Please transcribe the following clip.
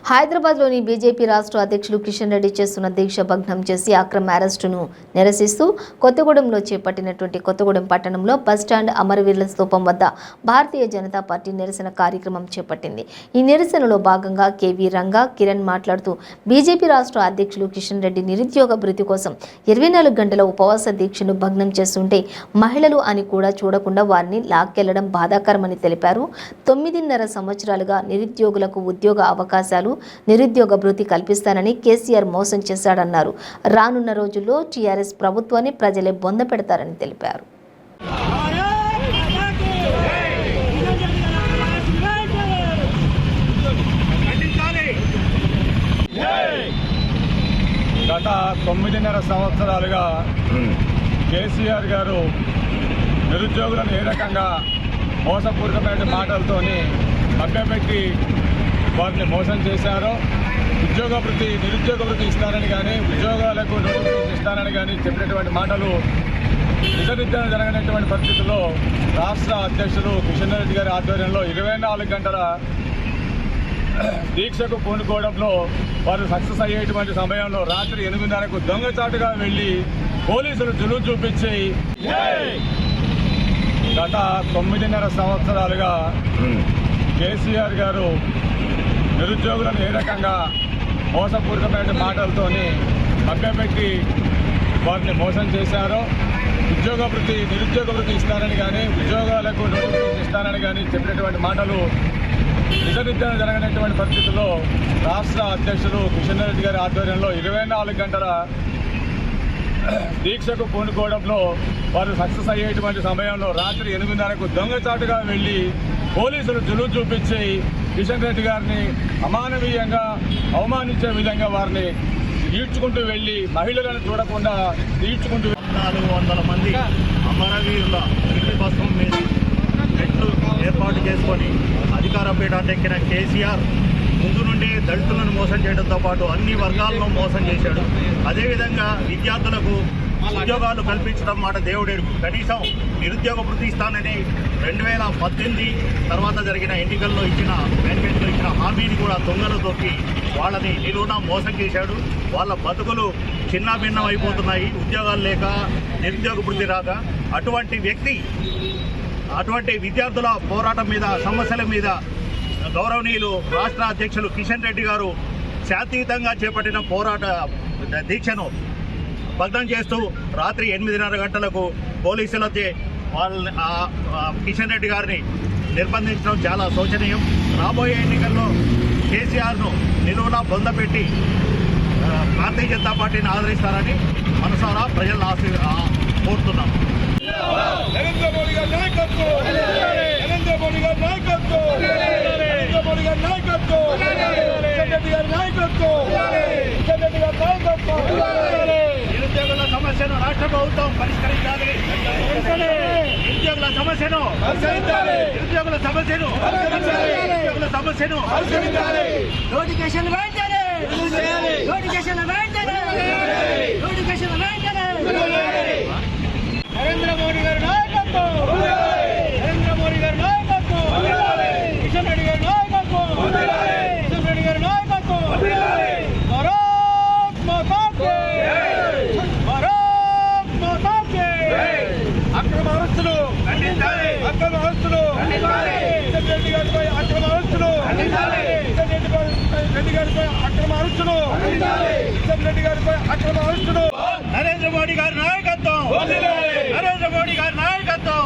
హైదరాబాద్లోని బీజేపీ రాష్ట్ర అధ్యక్షులు కిషన్ రెడ్డి చేస్తున్న దీక్ష భగ్నం చేసి అక్రమ అరెస్టును నిరసిస్తూ కొత్తగూడెంలో చేపట్టినటువంటి కొత్తగూడెం పట్టణంలో బస్టాండ్ అమరవీరుల స్తూపం వద్ద భారతీయ జనతా పార్టీ నిరసన కార్యక్రమం చేపట్టింది. ఈ నిరసనలో భాగంగా కేవీ రంగా కిరణ్ మాట్లాడుతూ బీజేపీ రాష్ట్ర అధ్యక్షులు కిషన్ రెడ్డి నిరుద్యోగ భృతి కోసం 24 గంటల ఉపవాస దీక్షను భగ్నం చేస్తుంటే మహిళలు అని కూడా చూడకుండా వారిని లాక్కెళ్లడం బాధాకరమని తెలిపారు. 9.5 సంవత్సరాలుగా నిరుద్యోగులకు ఉద్యోగ అవకాశాలు నిరుద్యోగ భృతి కల్పిస్తానని కేసీఆర్ మోసం చేశాడన్నారు. రానున్న రోజుల్లో టీఆర్ఎస్ ప్రభుత్వాన్ని ప్రజలే బొంద పెడతారని తెలిపారు. గత 9.5 సంవత్సరాలుగా కేసీఆర్ గారు నిరుద్యోగులను ఏ రకంగా మోసపూరితమైన మాటలతోని మభ్యపెట్టి వారిని మోసం చేశారో, నిరుద్యోగ భృతి ఇస్తారని కానీ ఉద్యోగాలకు నోటిఫికేషన్ ఇస్తారని కానీ చెప్పినటువంటి మాటలు నిజనిత్యం జరగనటువంటి పరిస్థితుల్లో రాష్ట్ర అధ్యక్షులు కిషన్ రెడ్డి గారి ఆధ్వర్యంలో 24 గంటల దీక్షకు పూనుకోవడంలో వారు సక్సెస్ అయ్యేటువంటి సమయంలో రాత్రి 8:30కు దొంగచాటుగా వెళ్లి పోలీసులు జులుం చూపించి గత 9.5 సంవత్సరాలుగా కేసీఆర్ గారు నిరుద్యోగులను ఏ రకంగా మోసపూరితమైన మాటలతోని మభ్యపెట్టి వారిని మోసం చేశారో, నిరుద్యోగ భృతి ఇస్తారని కానీ ఉద్యోగాలకు నోటిఫికేషన్ ఇస్తారని కానీ చెప్పినటువంటి మాటలు నిజనిత్యం జరగనటువంటి పరిస్థితుల్లో రాష్ట్ర అధ్యక్షులు కిషన్ రెడ్డి గారి ఆధ్వర్యంలో 24 గంటల దీక్షకు పూనుకోవడంలో వారు సక్సెస్ అయ్యేటువంటి సమయంలో రాత్రి 8:30కు దొంగచాటుగా వెళ్లి పోలీసులు జులుం చూపించి కిషన్ రెడ్డి గారిని అమానవీయంగా అవమానించే విధంగా వారిని ఈడ్చుకుంటూ వెళ్లి మహిళలను చూడకుండా ఈడ్చుకుంటూ 400 మంది అమరవీరుల ఇంటి బస్సు మీద నెట్లు ఏర్పాటు చేసుకొని అధికార పీఠాన్ని ఎక్కిన కేసీఆర్ ముందు నుండి దళితులను మోసం చేయడంతో పాటు అన్ని వర్గాలను మోసం చేశాడు. అదేవిధంగా విద్యార్థులకు ఉద్యోగాలు కల్పించడం మాట దేవుడెరుగు. కనీసం నిరుద్యోగ భృతి ఇస్తానని 2018 తర్వాత జరిగిన ఎన్నికల్లో ఇచ్చిన మేనిఫెస్టోలో ఇచ్చిన హామీని కూడా దొంగలు దొక్కి వాళ్ళని నిలువునా మోసం చేశాడు. వాళ్ళ బతుకులు చిన్నాభిన్నం అయిపోతున్నాయి, ఉద్యోగాలు లేక నిరుద్యోగ భృతి రాక. అటువంటి విద్యార్థుల పోరాటం మీద, సమస్యల మీద గౌరవనీయులు రాష్ట్ర అధ్యక్షులు కిషన్ రెడ్డి గారు శాంతియుతంగా చేపట్టిన పోరాట దీక్షను భగ్నం చేస్తూ రాత్రి 8:30 గంటలకు పోలీసులచే వాళ్ళని కిషన్ రెడ్డి గారిని నిర్బంధించడం చాలా శోచనీయం. రాబోయే ఎన్నికల్లో కేసీఆర్ను నిలువునా బొందపెట్టి భారతీయ జనతా పార్టీని ఆదరిస్తారని మనసారా ప్రజలను కోరుతున్నాం. నరేంద్ర మోడీ గారి నాయకత్వం, నరేంద్ర మోడీ గారి నాయకత్వం, నరేంద్ర మోడీ గారి నాయకత్వం, కిషన్ రెడ్డి గారి నాయకత్వం, కిషన్ రెడ్డి గారి నాయకత్వం. నిరుద్యోగుల సమస్యను రాష్ట్ర ప్రభుత్వం పరిష్కరించాలి. నిరుద్యోగుల సమస్యను నోటిఫికేషన్ వెంటనే, నోటిఫికేషన్ వెంటనే, నోటిఫికేషన్ వెంటనే. నరేంద్ర మోడీ గారి నాయకత్వం, నరేంద్ర మోడీ గారి నాయకత్వం, కిషన్ రెడ్డి గారి నాయకత్వం, కిషన్ రెడ్డి గారి నాయకత్వం. భారత్ మాతా కీ, భారత్ మాతా కీ. అక్రమ అరెస్టులు, అక్రమ అరెస్టులు, కిషన్ రెడ్డి గారిపై అక్రమ అరెస్టులు, కిషన్ రెడ్డి గారిపై అక్రమ అరెస్టులు, కిషన్ రెడ్డి గారిపై అక్రమ అరెస్టులు. నరేంద్ర మోడీ గారి నాయకత్వం, నరేంద్ర మోడీ గారి నాయకత్వం.